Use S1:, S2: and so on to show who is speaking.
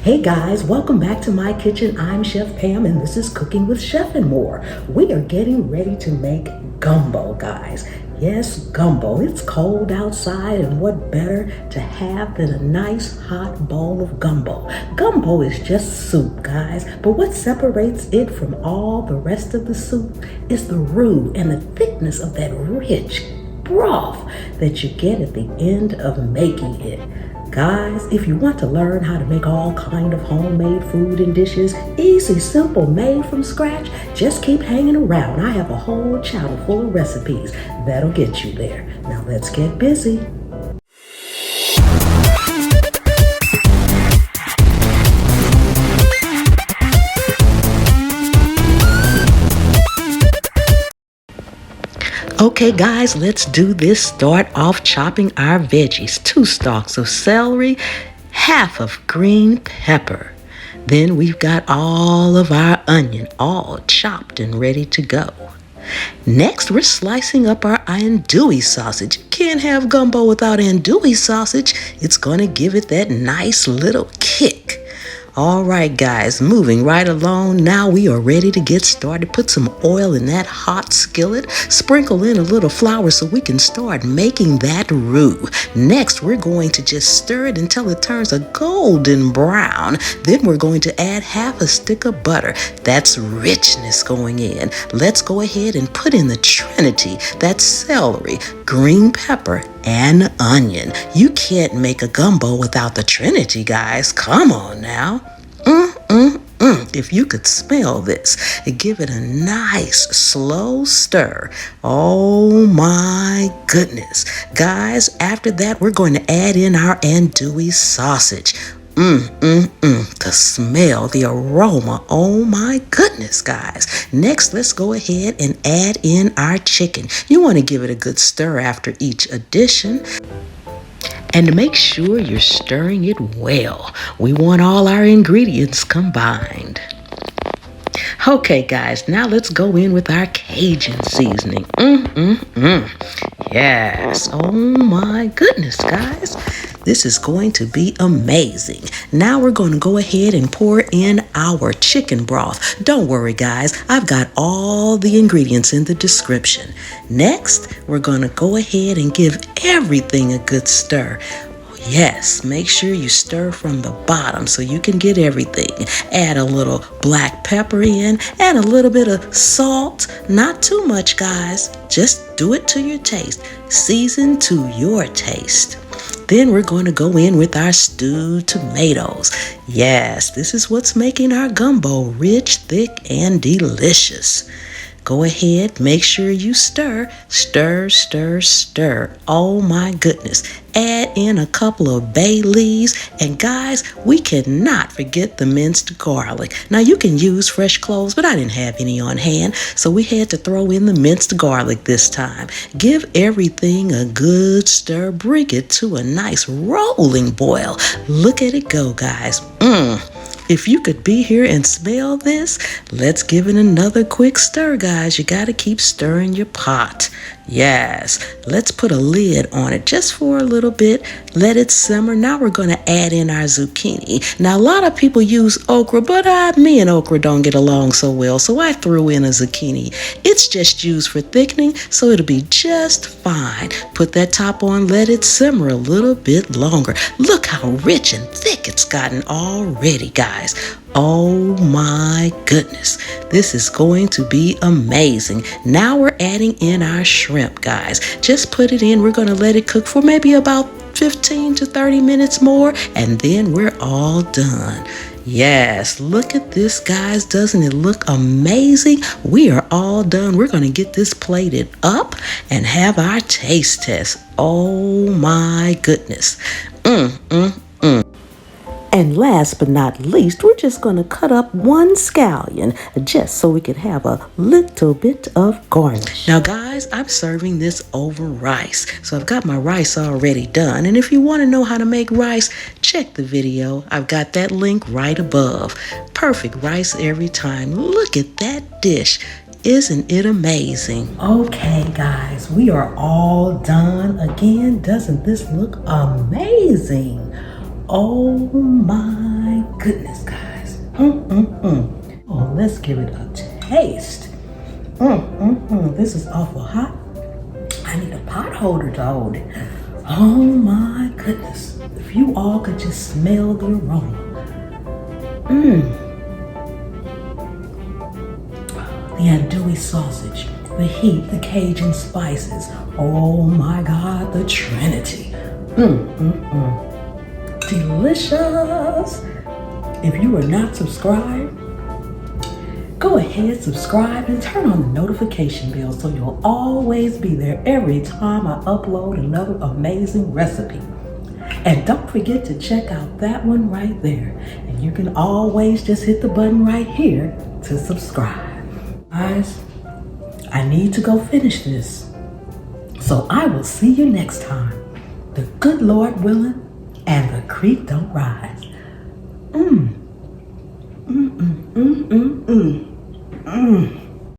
S1: Hey guys, welcome back to my kitchen. I'm Chef Pam and this is Cooking with Chef and More. We are getting ready to make gumbo, guys. Yes, gumbo. It's cold outside and what better to have than a nice hot bowl of gumbo. Gumbo is just soup, guys, but what separates it from all the rest of the soup is the roux and the thickness of that rich broth that you get at the end of making it. Guys, if you want to learn how to make all kind of homemade food and dishes, easy, simple, made from scratch, just keep hanging around. I have a whole channel full of recipes that'll get you there. Now let's get busy. Okay guys, let's do this. Start off chopping our veggies. 2 stalks of celery, half of green pepper. Then we've got all of our onion all chopped and ready to go. Next, we're slicing up our andouille sausage. Can't have gumbo without andouille sausage. It's going to give it that nice little kick. All right, guys, moving right along. Now we are ready to get started. Put some oil in that hot skillet. Sprinkle in a little flour so we can start making that roux. Next, we're going to just stir it until it turns a golden brown. Then we're going to add half a stick of butter. That's richness going in. Let's go ahead and put in the trinity. That's celery, green pepper, and onion. You can't make a gumbo without the trinity, guys. Come on now. If you could smell this, give it a nice slow stir. Oh my goodness. Guys, after that, we're going to add in our andouille sausage. The smell, the aroma, oh my goodness, guys. Next, let's go ahead and add in our chicken. You want to give it a good stir after each addition. And make sure you're stirring it well. We want all our ingredients combined. Okay, guys, now let's go in with our Cajun seasoning. Yes, oh my goodness, guys. This is going to be amazing. Now we're going to go ahead and pour in our chicken broth. Don't worry, guys. I've got all the ingredients in the description. Next, we're going to go ahead and give everything a good stir. Yes, make sure you stir from the bottom so you can get everything. Add a little black pepper in and a little bit of salt. Not too much, guys. Just do it to your taste. Season to your taste. Then we're going to go in with our stewed tomatoes. Yes, this is what's making our gumbo rich, thick, and delicious. Go ahead, make sure you stir. Stir, stir, stir. Oh my goodness. Add in a couple of bay leaves. And guys, we cannot forget the minced garlic. Now you can use fresh cloves, but I didn't have any on hand, so we had to throw in the minced garlic this time. Give everything a good stir. Bring it to a nice rolling boil. Look at it go, guys. If you could be here and smell this, let's give it another quick stir, guys. You got to keep stirring your pot. Yes, let's put a lid on it just for a little bit. Let it simmer. Now we're going to add in our zucchini. Now, a lot of people use okra, but me and okra don't get along so well, so I threw in a zucchini. It's just used for thickening, so it'll be just fine. Put that top on, let it simmer a little bit longer. Look how rich and thick it's gotten already, guys. Oh my goodness, this is going to be amazing. Now we're adding in our shrimp, guys. Just put it in. We're going to let it cook for maybe about 15 to 30 minutes more, and then we're all done. Yes, look at this, guys. Doesn't it look amazing? We are all done. We're going to get this plated up and have our taste test. Oh my goodness. And last but not least, we're just going to cut up 1 scallion just so we can have a little bit of garnish. Now, guys, I'm serving this over rice. So I've got my rice already done. And if you want to know how to make rice, check the video. I've got that link right above. Perfect rice every time. Look at that dish. Isn't it amazing? Okay, guys, we are all done. Again, doesn't this look amazing? Oh my goodness, guys. Oh, let's give it a taste. This is awful hot. I need a pot holder to hold it. Oh my goodness. If you all could just smell the aroma. The andouille sausage, the heat, the Cajun spices. Oh my God, the Trinity. Delicious. If you are not subscribed, go ahead, subscribe, and turn on the notification bell so you'll always be there every time I upload another amazing recipe. And don't forget to check out that one right there. And you can always just hit the button right here to subscribe. Guys, I need to go finish this. So I will see you next time. The good Lord willing, and the creek don't rise. Mmm.